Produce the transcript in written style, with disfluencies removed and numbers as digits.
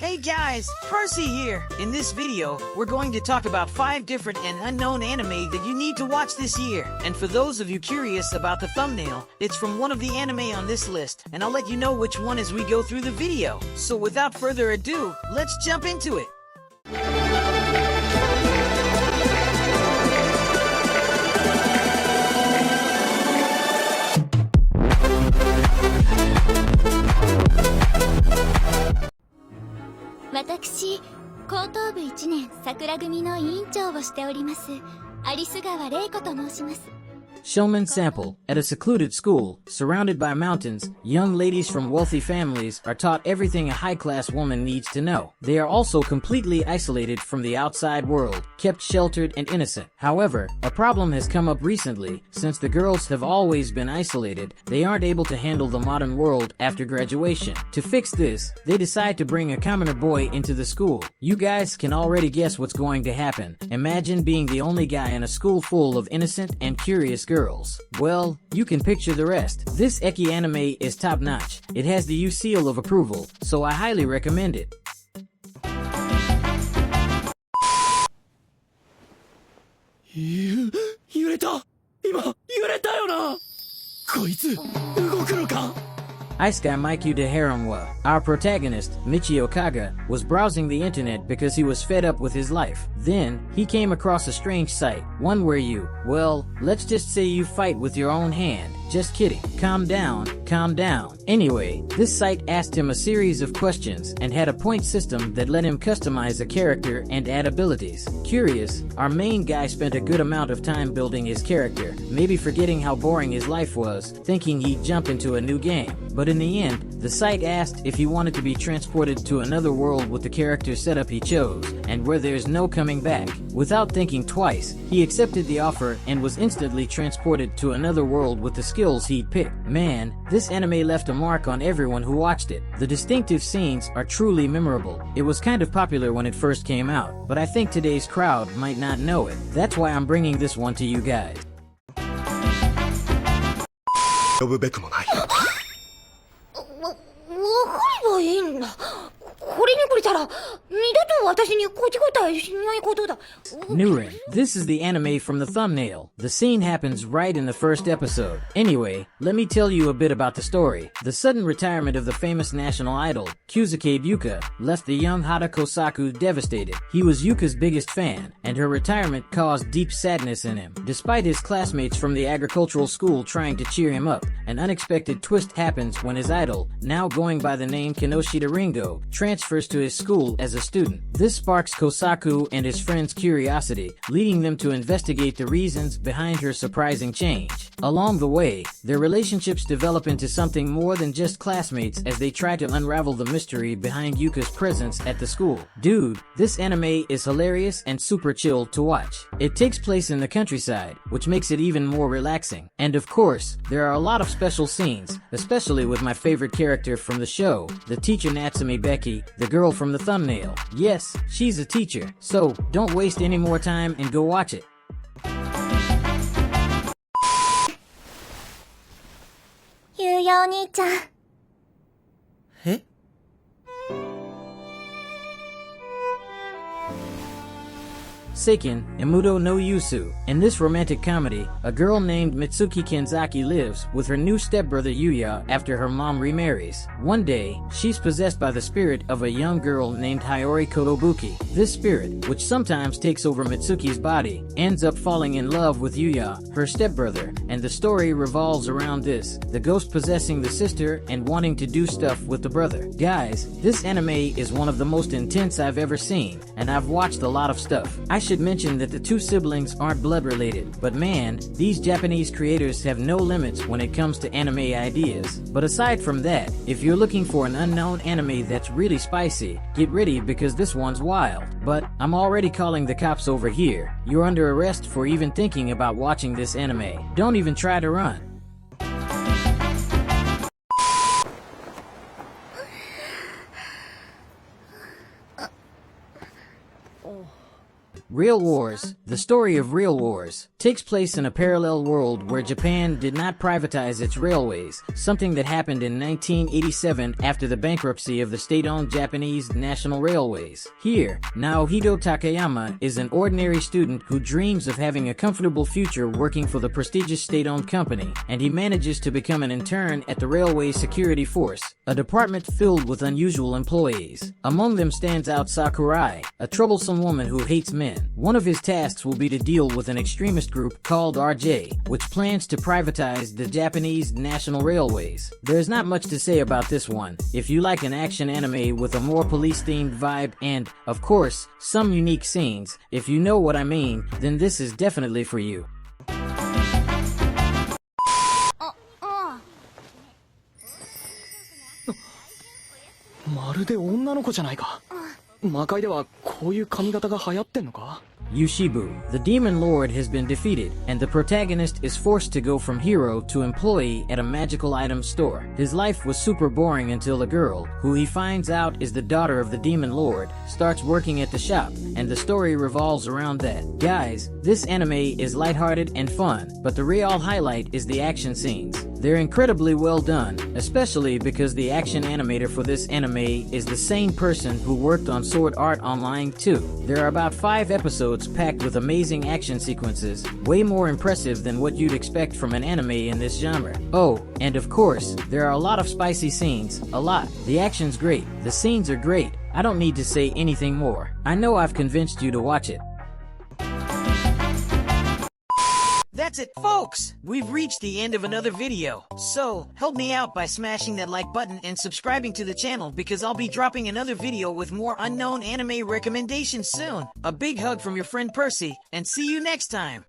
Hey guys, Percy here. In this video, we're going to talk about 5 different and unknown anime that you need to watch this year. And for those of you curious about the thumbnail, it's from one of the anime on this list, and I'll let you know which one as we go through the video. So without further ado, let's jump into it. Watakushi, 高等部1年桜組の委員長をしております有栖川玲子と申します。 Shiman Sample. At a secluded school, surrounded by mountains, young ladies from wealthy families are taught everything a high-class woman needs to know. They are also completely isolated from the outside world, kept sheltered and innocent. However, a problem has come up recently. Since the girls have always been isolated, they aren't able to handle the modern world after graduation. To fix this, they decide to bring a commoner boy into the school. You guys can already guess what's going to happen. Imagine being the only guy in a school full of innocent and curious girls. Well, you can picture the rest. This Eki anime is top-notch. It has the U seal of approval, so I highly recommend it. 揺れた。今揺れたよな。こいつ動くのか。 Isekai Maiku de Haramwa, our protagonist, Michio Kaga, was browsing the internet because he was fed up with his life. Then, he came across a strange site, one where you, well, let's just say you fight with your own hand. Just kidding. Calm down, calm down. Anyway, this site asked him a series of questions and had a point system that let him customize a character and add abilities. Curious, our main guy spent a good amount of time building his character, maybe forgetting how boring his life was, thinking he'd jump into a new game. But in the end, the site asked if he wanted to be transported to another world with the character setup he chose, and where there's no coming back. Without thinking twice, he accepted the offer and was instantly transported to another world with the skills he'd picked. Man, this anime left a mark on everyone who watched it. The distinctive scenes are truly memorable. It was kind of popular when it first came out, but I think today's crowd might not know it. That's why I'm bringing this one to you guys. 呼ぶべくもない。わかればいいんだ。これにくれたら二度と私にこち答えしないことだ。 Nurin. This is the anime from the thumbnail. The scene happens right in the first episode. Anyway, let me tell you a bit about the story. The sudden retirement of the famous national idol, Kyusuke Yuka, left the young Hata Kosaku devastated. He was Yuka's biggest fan, and her retirement caused deep sadness in him. Despite his classmates from the agricultural school trying to cheer him up, an unexpected twist happens when his idol, now going by the name Kinoshita Ringo, transfers to his school as a student. This sparks Kosaku and his friends' curiosity, leading them to investigate the reasons behind her surprising change. Along the way, their relationships develop into something more than just classmates as they try to unravel the mystery behind Yuka's presence at the school. Dude, this anime is hilarious and super chill to watch. It takes place in the countryside, which makes it even more relaxing. And of course, there are a lot of special scenes, especially with my favorite character from the show, the teacher Natsume Becky, the girl from the thumbnail. Yes, she's a teacher, so don't waste any more time and go watch it. ゆうやお兄ちゃん。え？ Seiken, Emudo no Yusu. In this romantic comedy, a girl named Mitsuki Kenzaki lives with her new stepbrother Yuya after her mom remarries. One day, she's possessed by the spirit of a young girl named Hayori Kotobuki. This spirit, which sometimes takes over Mitsuki's body, ends up falling in love with Yuya, her stepbrother, and the story revolves around this, the ghost possessing the sister and wanting to do stuff with the brother. Guys, this anime is one of the most intense I've ever seen, and I've watched a lot of stuff. I should mention that the two siblings aren't blood related, but man, these Japanese creators have no limits when it comes to anime ideas. But aside from that, if you're looking for an unknown anime that's really spicy, get ready because this one's wild. But I'm already calling the cops over here. You're under arrest for even thinking about watching this anime. Don't even try to run. Real Wars. The story of Real Wars. takes place in a parallel world where Japan did not privatize its railways, something that happened in 1987 after the bankruptcy of the state-owned Japanese National Railways. Here, Naohito Takayama is an ordinary student who dreams of having a comfortable future working for the prestigious state-owned company, and he manages to become an intern at the Railway Security Force, a department filled with unusual employees. Among them stands out Sakurai, a troublesome woman who hates men. One of his tasks will be to deal with an extremist group called RJ, which plans to privatize the Japanese National Railways. There's not much to say about this one. If you like an action anime with a more police-themed vibe and, of course, some unique scenes, if you know what I mean, then this is definitely for you. まるで女の子じゃないか。魔界ではこういう髪型が流行ってんのか？ Yushibu, the demon lord, has been defeated, and the protagonist is forced to go from hero to employee at a magical item store. His life was super boring until a girl, who he finds out is the daughter of the demon lord, starts working at the shop, and the story revolves around that. Guys, this anime is lighthearted and fun, but the real highlight is the action scenes. They're incredibly well done, especially because the action animator for this anime is the same person who worked on Sword Art Online 2. There are about 5 episodes packed with amazing action sequences, way more impressive than what you'd expect from an anime in this genre. Oh, and of course, there are a lot of spicy scenes, a lot. The action's great, the scenes are great. I don't need to say anything more. I know I've convinced you to watch it. That's it, folks! We've reached the end of another video. So, help me out by smashing that like button and subscribing to the channel because I'll be dropping another video with more unknown anime recommendations soon. A big hug from your friend Percy, and see you next time!